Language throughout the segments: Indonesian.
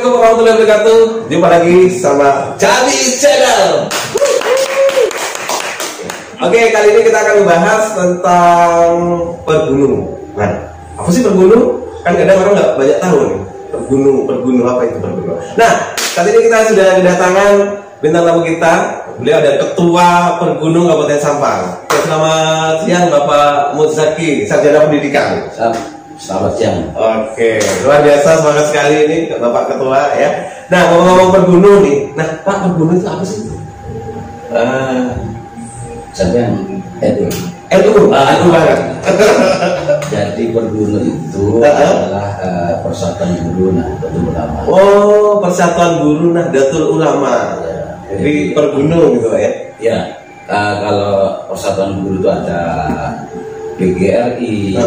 Assalamualaikum warahmatullahi wabarakatuh. Jumpa lagi sama Cabi Channel. Oke, kali ini kita akan membahas tentang pergunungan. Apa sih pergunung? Kan kadang orang nggak banyak tahu nih. Pergunung apa itu pergunung? Nah, saat ini kita sudah kedatangan bintang tamu kita. Beliau ada Ketua Pergunung Kabupaten Sampang. Selamat siang Bapak Muzaki, Sarjana Pendidikan. Selamat siang. Oke, luar biasa, semangat sekali ini Bapak Ketua ya. Nah, ngomong-ngomong pergunung nih. Nah, Pak, pergunung itu apa sih? Sampai itu banget. Jadi pergunung itu adalah Persatuan Guru Nahdlatul Ulama. Oh, Persatuan Guru Nahdlatul Ulama. Ya, jadi pergunung gitu ya? Ya, kalau Persatuan Guru itu ada PGRI,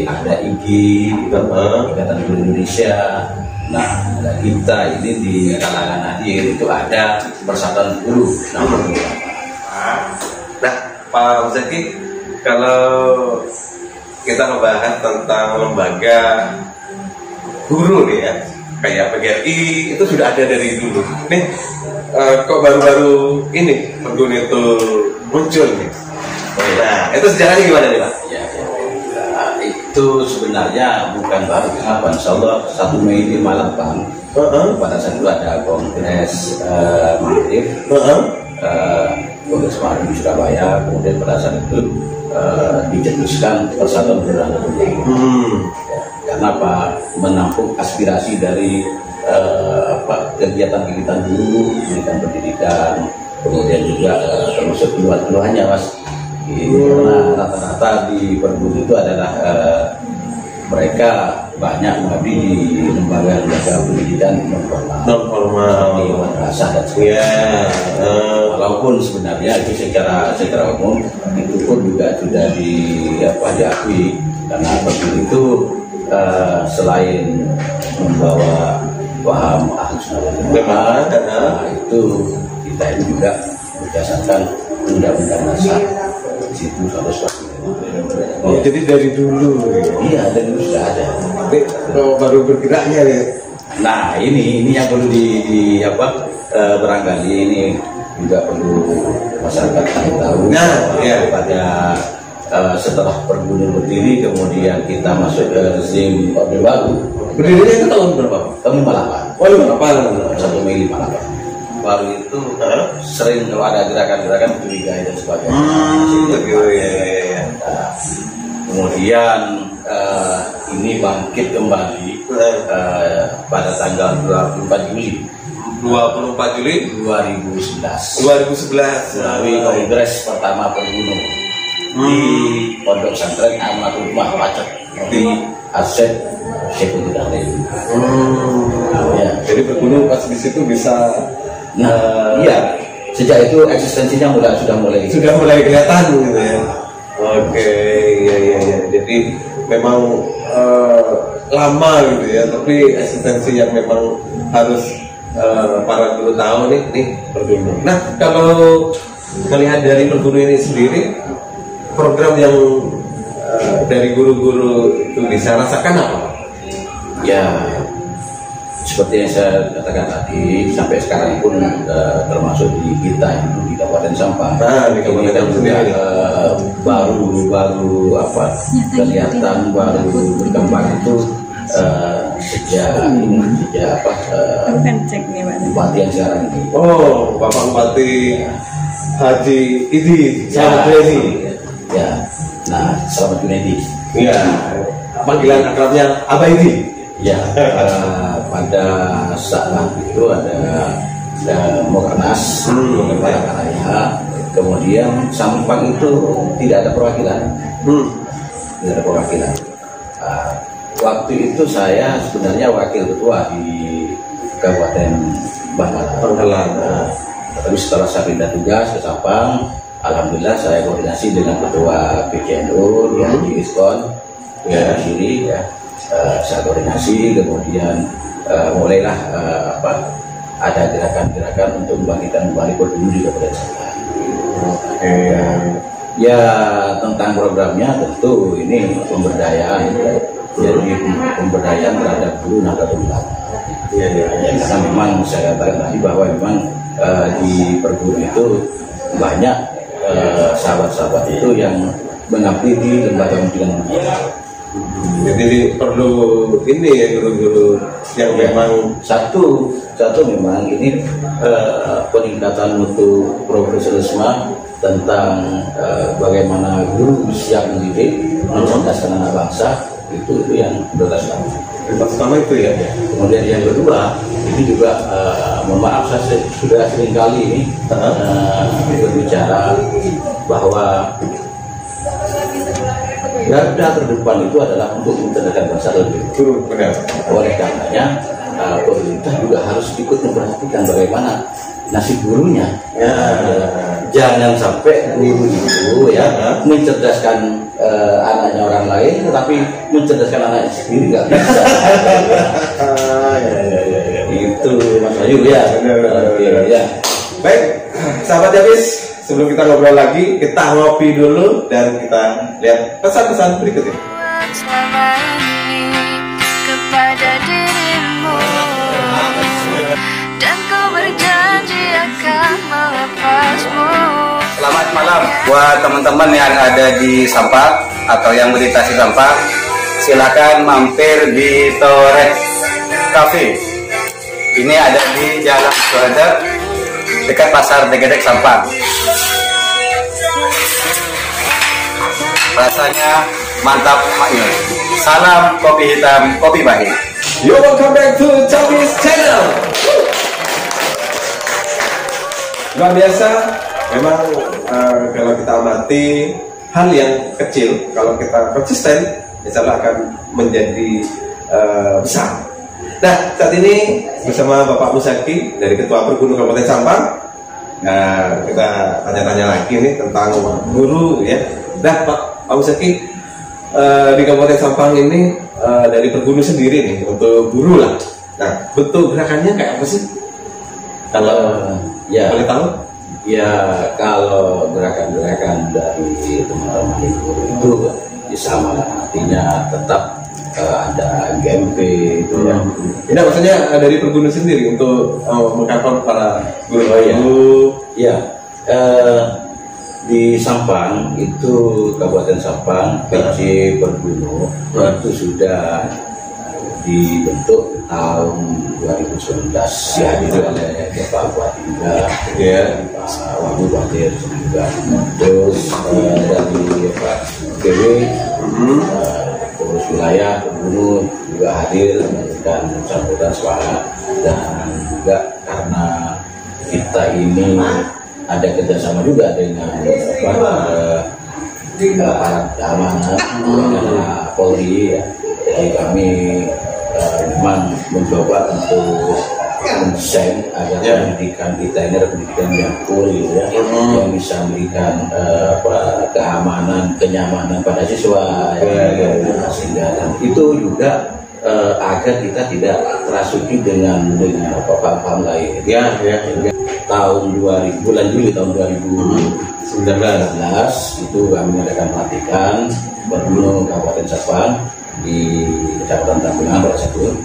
ada IGI, Ikatan Guru Indonesia. Nah, kita ini di kalangan hadir itu ada Persatuan Guru Nahdlatul Ulama. Nah, Pak Muzaki, kalau kita membahas tentang lembaga guru nih ya, kayak PGRI itu sudah ada dari dulu. Nih, kok baru-baru ini pergunung itu muncul nih? Nah, itu sejarahnya gimana nih Pak? Ya. Itu sebenarnya bukan baru. Kenapa? Insya Allah 1 Mei 58 pada saat itu ada kongres Mahdif, kongres Mahdif di Surabaya. Kemudian pada saat itu dicetuskan Persatuan Guru Nahdlatul Ulama. Karena apa? Menampung aspirasi dari kegiatan-kegiatan guru, pendidikan, kemudian juga termasuk keluhan-keluhannya, Mas. Karena rata-rata di pergunung itu adalah mereka banyak mengabdi di lembaga pendidikan non formal, di madrasah dan sebagainya. Walaupun sebenarnya itu secara umum itu pun juga sudah diakui, karena pergunung itu selain membawa paham Ahlus Sunnah wal Jamaah, itu kita ini juga berdasarkan undang-undang dasar situ 145. Oh, jadi dari dulu ya? Iya, dari dulu sudah ada. Baru bergeraknya ya? Nah, ini yang perlu barangkali ini juga perlu masyarakat tahu. Nah, ya. Pada setelah pergunung berdiri, kemudian kita masuk ke rezim Orde Baru. Berdirinya itu tahun berapa? Tahun 58. Oh, 58. 1 Mei 58. Baru itu sering kalau ada gerakan-gerakan mencurigai dan sebagainya. Kemudian ini bangkit kembali pada tanggal 24 Juli 2011 melalui kongres pertama pergunung di Pondok Pesantren Ahmadul Umah Pacet di Aset Syekh Uddin. Ya, jadi pergunung pas di situ bisa. Iya, sejak itu eksistensinya sudah mulai kelihatan gitu ya. Oke, iya. Jadi memang lama gitu ya, tapi eksistensi yang memang harus para guru tahu nih pergunung. Nah, kalau melihat dari pergunung ini sendiri, program yang dari guru-guru itu bisa rasakan apa? Ya, seperti yang saya katakan tadi, sampai sekarang pun termasuk di kita di Kabupaten Sampang. Di Kabupaten sendiri baru kelihatan baru berkembang itu sejak Bupati yang sekarang ini. Oh, Bapak Bupati Haji Idi Selamat Junaidi. Ya, nah Selamat Junaidi. Iya, panggilan akrabnya Abah Idi. Ya, pada saat itu ada Mokernas, Raya. Kemudian Sampang itu tidak ada perwakilan. Tidak ada perwakilan. Waktu itu saya sebenarnya wakil ketua di Kabupaten Bangkalan. Tapi setelah saya pindah tugas ke Sampang, alhamdulillah saya koordinasi dengan ketua PCNU, Haji Iskon, sini ya. Saya koordinasi, kemudian mulailah ada gerakan-gerakan untuk membangkitkan kembali pergunung di Kabupaten Sampang. Ya, tentang programnya tentu ini pemberdayaan jadi pemberdayaan terhadap guru Nahdlatul Ulama. Ya, karena memang saya katakan tadi bahwa memang di perguru itu banyak sahabat-sahabat itu yang mengabdi di lembaga pendidikan. Jadi perlu ini ya guru-guru yang memang satu memang ini peningkatan mutu profesionalisme tentang bagaimana guru siap mendidik mencerdaskan anak bangsa, itu yang prioritas pertama itu ya. Kemudian yang kedua, ini juga mohon maaf saya sudah sering kali ini berbicara bahwa garda terdepan itu adalah untuk mencerdaskan bangsa lebih Guru benar. oleh karenanya pemerintah juga harus ikut memperhatikan bagaimana nasib gurunya. Jangan sampai guru itu mencerdaskan anaknya orang lain, tetapi mencerdaskan anaknya sendiri nggak bisa. Itu Mas Ayu ya. Ya. Baik, sahabat Jabis, sebelum kita ngobrol lagi, kita ngopi dulu dan kita lihat pesan-pesan berikut ini. Selama ini kepada dirimu, dan ku berjanji akan melepasmu. Selamat malam buat teman-teman yang ada di Sampang atau yang melintasi Sampang. Silakan mampir di Toret Cafe. Ini ada di Jalan Suhada dekat Pasar Degedek Sampang. Rasanya mantap maknyur. Salam kopi hitam, kopi pahit. Yo, welcome back to Jabis Channel. Luar biasa. Memang kalau kita amati hal yang kecil, kalau kita konsisten, insya Allah akan menjadi besar. Nah, saat ini bersama Bapak Musaki dari Ketua Pergunu Kabupaten Sampang. Nah, kita tanya-tanya lagi nih tentang guru ya. Nah, Pak Musaki, di Kabupaten Sampang ini dari Pergunu sendiri nih untuk guru lah. Nah, bentuk gerakannya kayak apa sih? Kalau ya boleh tahu? Ya, kalau gerakan-gerakan dari teman-teman guru itu sama, artinya tetap ada GMP itu ya. Ini maksudnya dari Pergunu sendiri untuk mengcover para guru. Ya, di Sampang itu Kabupaten Sampang PJ Pergunu itu sudah dibentuk tahun 2019 dihadiri oleh Bapak Bupati juga, Pak Wagub Wazir juga, terus dari Pak BW pengurus wilayah Pergunu juga hadir memberikan sambutan semangat, dan juga karena kita ini ada kerjasama juga dengan aparat keamanan dengan Polri ya. Jadi kami memang mencoba untuk mendesain agar pendidikan kita ini adalah pendidikan yang full ya, yang bisa memberikan keamanan, kenyamanan pada siswa sehingga, dan itu juga agar kita tidak terasuki dengan paham-paham lain ya. Tahun 2000 bulan Juli tahun 2019 itu kami mengadakan pelatihan Pergunu Kabupaten Sampang di Kecamatan Tampungan tersebut,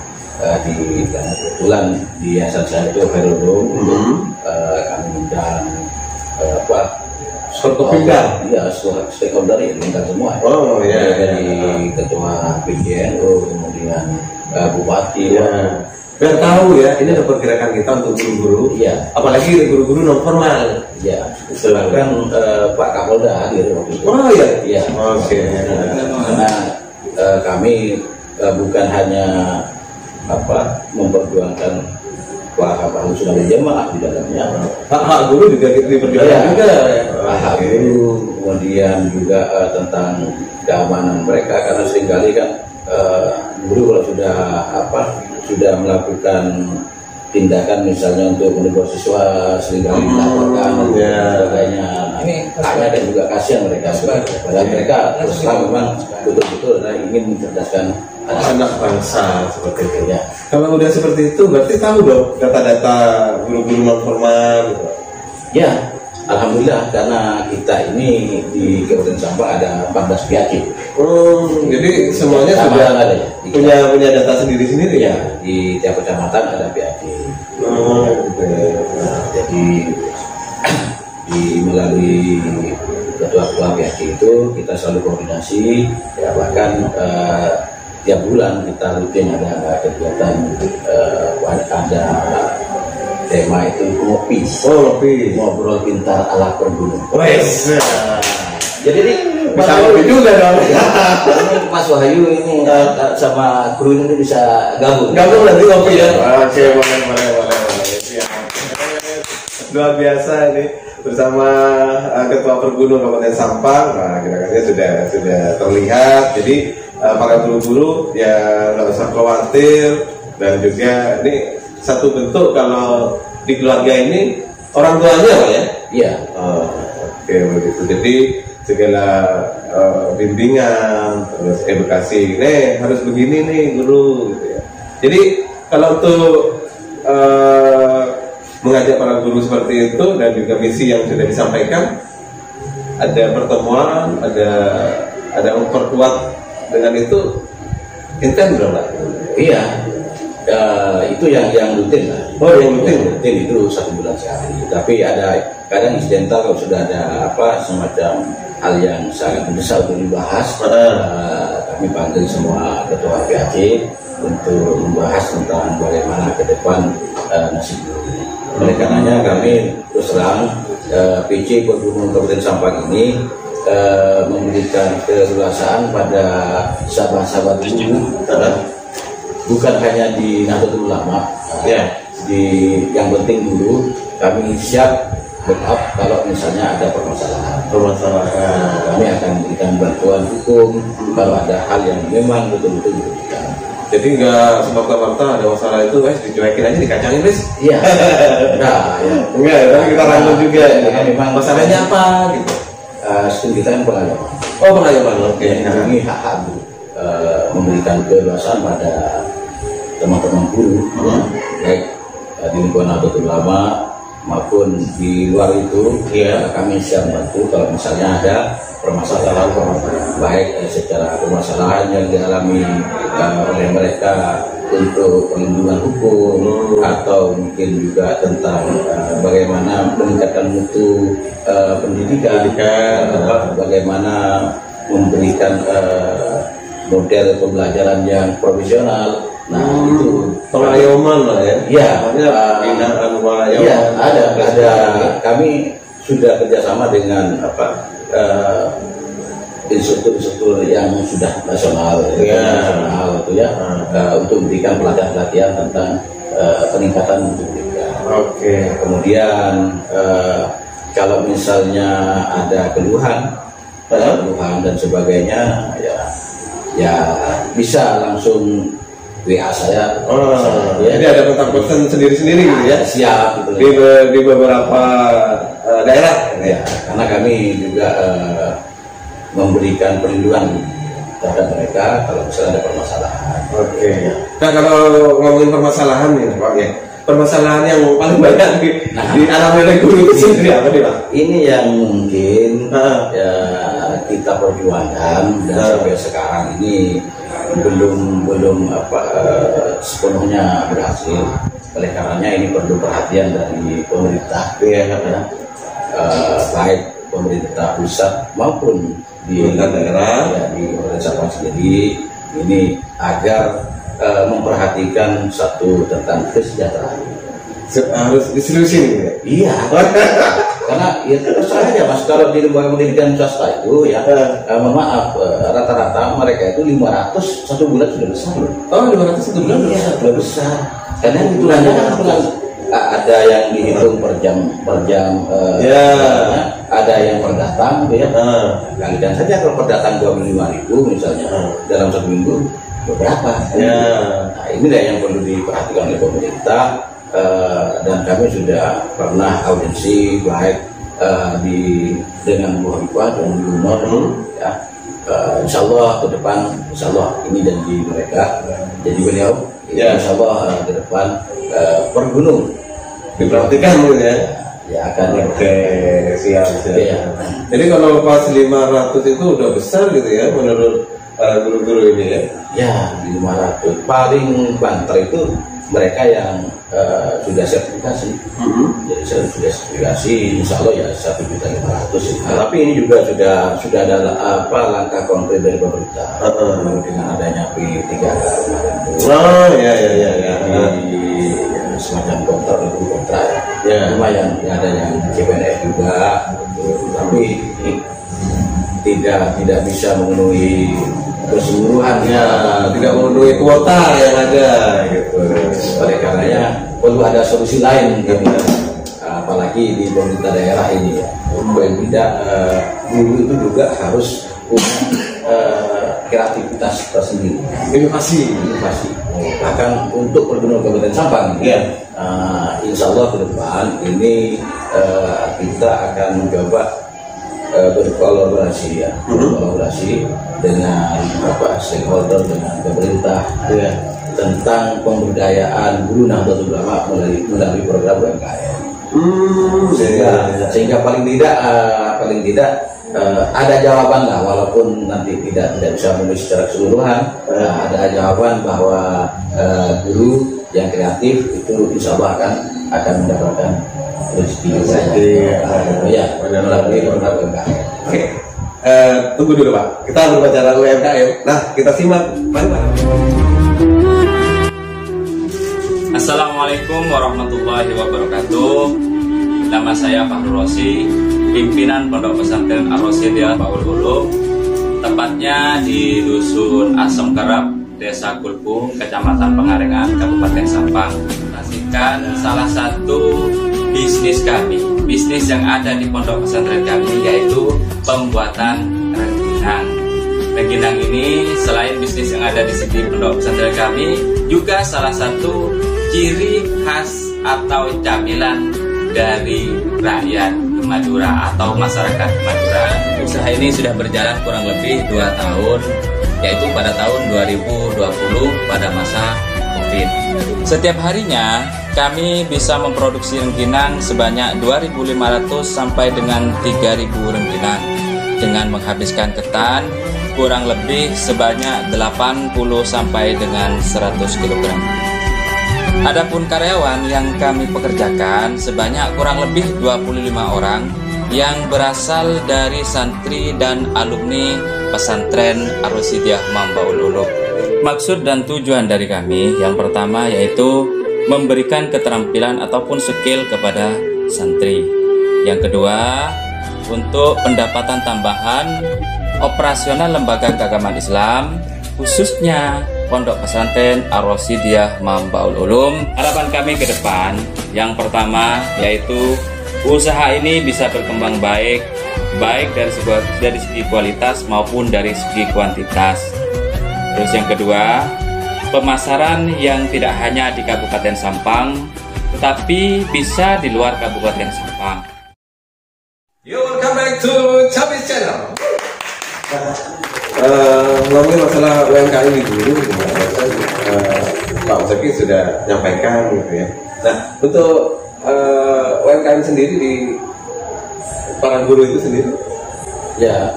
di kebetulan di yayasan saya itu Velodrome, kami undang stakeholder yang tinggal semua. Dari ketua PJNU, kemudian bupati. Biar tahu ya, ini ada pergerakan kita untuk guru-guru. Apalagi guru-guru non formal. Silakan Pak Kapolda hadir waktu itu. Oke. Karena kami bukan hanya memperjuangkan hak-hak sudah berjamaah di dalamnya, hak guru juga diperjuangkan juga. Hak guru, kemudian juga tentang keamanan mereka, karena seringkali kan guru kalau sudah melakukan tindakan misalnya untuk menegur siswa seringkali dilaporkan dan sebagainya. Ini hanya dan juga kasihan mereka. Padahal mereka terus terang memang betul-betul ingin mencerdaskan anak bangsa seperti itu ya. Kalau udah seperti itu berarti tahu dong data-data guru-guru non formal gitu. Ya, Alhamdulillah karena kita ini di Kabupaten Sampang ada 14 PAC. Jadi semuanya Sama sudah ada ya. punya data sendiri-sendiri ya? Di tiap kecamatan ada PAC. Jadi melalui ketua-ketua PAC itu kita selalu koordinasi, ya, bahkan tiap bulan kita rutin ada kegiatan, ada tema itu ngopi, ngobrol pintar ala pergunung. Wes, jadi ini bisa ngopi juga dong. Ini Mas Wahyu ini sama kru ini bisa gabung nanti ngopi ya. Oke, boleh. Luar biasa ini bersama Ketua Pergunung Kabupaten Sampang. Nah, kira-kira sudah terlihat. Jadi para guru-guru ya nggak usah khawatir, dan juga ini satu bentuk kalau di keluarga ini orang tuanya Pak ya? Iya. Oke, begitu. Jadi segala bimbingan, terus edukasi, harus begini nih guru, gitu ya. Jadi kalau untuk mengajak para guru seperti itu dan juga misi yang sudah disampaikan, ada pertemuan, ada memperkuat dengan itu intens dong Pak? Iya. Itu yang rutin lah. Yang rutin itu 1 bulan sekali. Tapi ada kadang insidental kalau sudah ada semacam hal yang sangat mendesak untuk dibahas. Kami panggil semua ketua PAC untuk membahas tentang bagaimana ke depan nasib guru. Oleh karenanya kami terus terang PC Pergunung Kabupaten Sampang ini memberikan keleluasaan pada sahabat-sahabat guru. Bukan hanya di Nahdlatul Ulama, ya. Yang penting dulu kami siap backup kalau misalnya ada permasalahan. Kami akan memberikan bantuan hukum kalau ada hal yang memang betul-betul dibutuhkan. Jadi nggak semerta-merta ada masalah itu, dicuekin aja, dikacangin, Iya. Nah, ya. Enggak, tapi kita rangkul juga. Ya, memang masalahnya apa gitu. Studi kita yang pengalaman. Pengalaman, oke. Ini hak guru memberikan keleluasaan pada teman-teman guru, baik di lingkungan Nahdlatul Ulama maupun di luar itu, ya kami siap membantu kalau misalnya ada permasalahan, baik secara permasalahan yang dialami oleh mereka untuk perlindungan hukum, atau mungkin juga tentang bagaimana meningkatkan mutu pendidikan, bagaimana memberikan model pembelajaran yang profesional. Nah, itu pengayoman lah ya. Iya, binaan pengayoman. Iya, ada. Kami sudah kerjasama dengan instruktur-instruktur yang sudah nasional, nasional itu ya, untuk memberikan pelatihan tentang peningkatan mutu pendidikan. Oke. Kemudian kalau misalnya ada keluhan dan sebagainya, ya bisa langsung WA saya. Jadi ada kontak person sendiri-sendiri gitu ya? Siap gitu. Di beberapa daerah ya, karena kami juga memberikan perlindungan terhadap mereka kalau misalnya ada permasalahan. Oke. Nah, kalau ngomongin permasalahan nih Pak ya, permasalahan yang paling banyak dialami oleh guru itu sendiri apa nih Pak? Ini yang mungkin ya kita perjuangkan dan sampai sekarang ini belum sepenuhnya berhasil. Oleh karenanya ini perlu perhatian dari pemerintah, baik pemerintah pusat maupun di daerah, di Kabupaten Sampang sendiri, ini agar memperhatikan satu tentang kesejahteraan. Harus diseriusin ya? Iya. Karena ya terus aja Mas, kalau di lembaga pendidikan swasta itu ya, mohon maaf, rata-rata mereka itu 500 1 bulan sudah besar. 500 1 bulan sudah besar. Karena hitungannya kan ada yang dihitung per jam, ada yang per datang, gitu ya. Kalikan saja kalau per datang 25.000 misalnya, dalam 1 minggu berapa? Nah, inilah yang perlu diperhatikan oleh pemerintah. Dan kami sudah pernah audiensi baik dengan Bu Hafifah dan Bu Nur, ya. Insya Allah ke depan, insya Allah ini janji mereka, jadi beliau, insya Allah ke depan Pergunung diperhatikan ya. ya akan. Oke, siap. Ya. Jadi kalau pas 500 itu udah besar gitu ya menurut para guru-guru ini ya? Ya, 500. Paling banter itu mereka yang sudah sertifikasi. Jadi sudah sertifikasi, insya Allah ya 1.500.000. Tapi ini juga sudah ada langkah konkret dari pemerintah dengan adanya P3K kemarin itu. Oh ya. Semacam kontrak ya, lumayan ada yang CPNS juga, tapi tidak bisa memenuhi keseluruhannya, tidak memenuhi kuota yang ada gitu. Oleh karenanya perlu ada solusi lain gitu. Apalagi di pemerintah daerah ini ya, paling tidak guru itu juga harus punya kreativitas tersendiri, Inovasi. bahkan untuk Gubernur Kabupaten Sampang Ya. Insya Allah ke depan ini kita akan mencoba berkolaborasi dengan stakeholder, dengan pemerintah Ya. tentang pemberdayaan guru Nahdlatul Ulama melalui program UMKM. Sehingga paling tidak ada jawaban lah, walaupun nanti tidak bisa menulis secara keseluruhan, ada jawaban bahwa guru yang kreatif itu insya Allah akan mendapatkan rezeki ya melalui program UMKM. Oke, tunggu dulu Pak, kita berbicara UMKM. Nah, kita simak. Mari Pak. Assalamualaikum warahmatullahi wabarakatuh. Nama saya Fahrul Rosi, pimpinan Pondok Pesantren Ar-Rosyidiyah Mambaul Ulum, tepatnya di Dusun Asem Kerep, Desa Kulpu, Kecamatan Pengalengan, Kabupaten Sampang. Pastikan salah satu bisnis kami, bisnis yang ada di Pondok Pesantren kami, yaitu pembuatan rengginang. Rengginang ini selain bisnis yang ada di segi Pondok Pesantren kami, juga salah satu ciri khas atau camilan dari rakyat Madura atau masyarakat Madura. Usaha ini sudah berjalan kurang lebih 2 tahun, yaitu pada tahun 2020 pada masa COVID. Setiap harinya kami bisa memproduksi rengginang sebanyak 2.500 sampai dengan 3.000 rengginang dengan menghabiskan ketan kurang lebih sebanyak 80 sampai dengan 100 kg. Adapun karyawan yang kami pekerjakan sebanyak kurang lebih 25 orang yang berasal dari santri dan alumni pesantren Ar-Rosyidiyah Mambaul Ulum. Maksud dan tujuan dari kami yang pertama yaitu memberikan keterampilan ataupun skill kepada santri. Yang kedua, untuk pendapatan tambahan operasional lembaga keagamaan Islam, khususnya Pondok Pesantren Ar-Rosyidiyah Mambaul Ulum. Harapan kami ke depan, yang pertama yaitu usaha ini bisa berkembang baik dari segi kualitas maupun dari segi kuantitas. Terus yang kedua, pemasaran yang tidak hanya di Kabupaten Sampang, tetapi bisa di luar Kabupaten Sampang. Yo, welcome back to Cabis Channel. Ngomongin masalah UMKM ini dulu, Pak Zaki sudah nyampaikan gitu ya. Nah, untuk UMKM sendiri di para guru itu sendiri, ya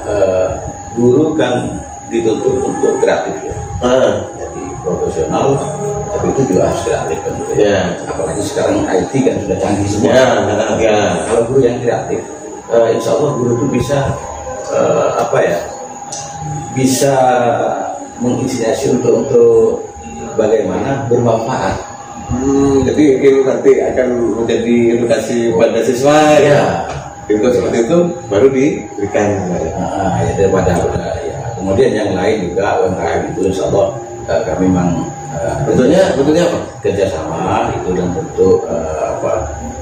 guru kan dituntut untuk kreatif ya. Jadi profesional, tapi itu juga harus kreatif kan. Ya. Apalagi sekarang IT kan sudah canggih semua. Ya. Kalau guru yang kreatif, insya Allah guru itu bisa bisa menginspirasi untuk bagaimana bermanfaat. Jadi ini nanti akan menjadi edukasi pada siswa ya. Untuk seperti itu baru diberikan. Ya daripada ya. Kemudian yang lain juga UMKM itu insya Allah kami memang bentuknya apa? Kerjasama itu dan bentuk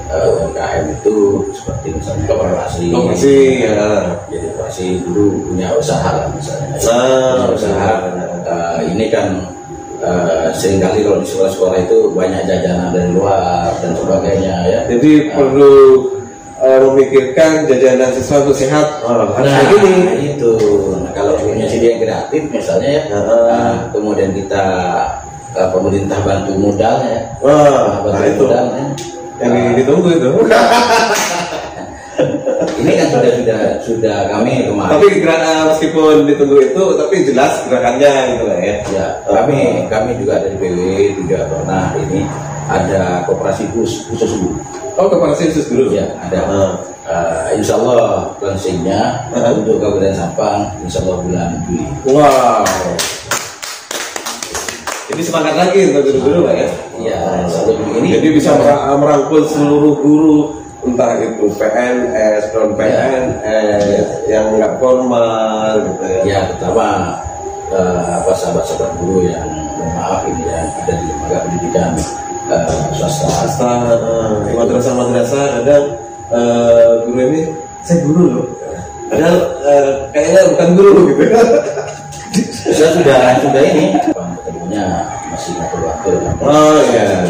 UMKM itu seperti misalnya koperasi ya. Jadi koperasi dulu punya usaha lah misalnya. Punya usaha ini kan seringkali kalau di sekolah-sekolah itu banyak jajanan dari luar dan sebagainya ya. Jadi perlu memikirkan jajanan siswa untuk sehat. Kayak gini. Itu. Nah, kalau punya ide yang kreatif misalnya ya, kemudian kita pemerintah bantu modalnya. Itu. Yang ditunggu itu. ini kan sudah kami kemarin. Tapi meskipun ditunggu itu, tapi jelas gerakannya gitu lah ya. Ya, kami juga dari PW juga pernah ini ada koperasi khusus guru. Oh, koperasi khusus guru? Ya, ada. Insya Allah launchingnya untuk Kabupaten Sampang, Insya Allah bulan Juli. Wow. Ini semangat lagi untuk guru-guru Pak ya? Iya, ini. Jadi bisa merangkul seluruh guru, entah itu PNS, non PNS, yang nggak formal gitu ya. Ya, terutama sahabat-sahabat guru yang maaf ini yang ada di lembaga pendidikan swasta, madrasah kadang guru ini saya guru loh, padahal kayaknya bukan guru gitu. Saya sudah ini ketemunya masih ngatur waktu. Oh iya.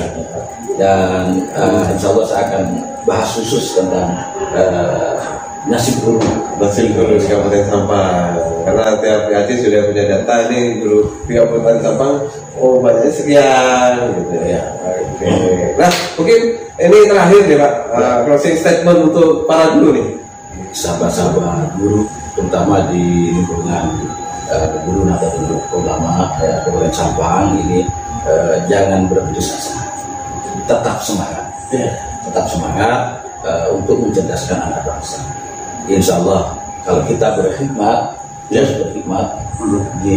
Dan insya Allah saya akan bahas khusus tentang nasib guru di Kabupaten Sampang, karena tiap PAD sudah punya data nih guru di Kabupaten Sampang, oh banyaknya sekian gitu ya. Oke. Nah mungkin ini terakhir nih Pak, closing statement untuk para guru nih. Sahabat-sahabat guru, terutama di lingkungan guru Nahdlatul Ulama Kabupaten Sampang ini, jangan berputus asa, tetap semangat, untuk mencerdaskan anak bangsa. Insya Allah kalau kita berkhidmat, di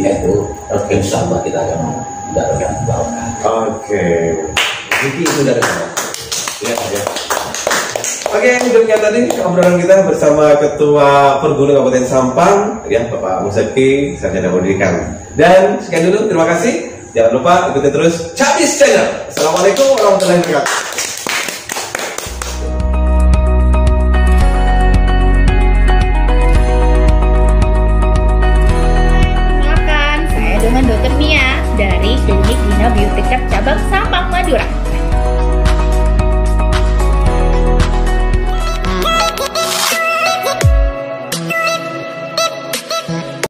itu, insya Allah kita akan mendapatkan barokah. Oke. Jadi itu dari saya. Ya. Oke, demikian tadi obrolan kita bersama Ketua Perguru Kabupaten Sampang, ya Bapak Museki Sarjana Pendidikan. Dan sekian dulu, terima kasih. Jangan lupa ikuti terus Cabis Channel. Assalamualaikum warahmatullahi wabarakatuh. Perkenalkan, saya dengan Dr. Mia dari Klinik Gina Biotekap Cabang Sampang Madura.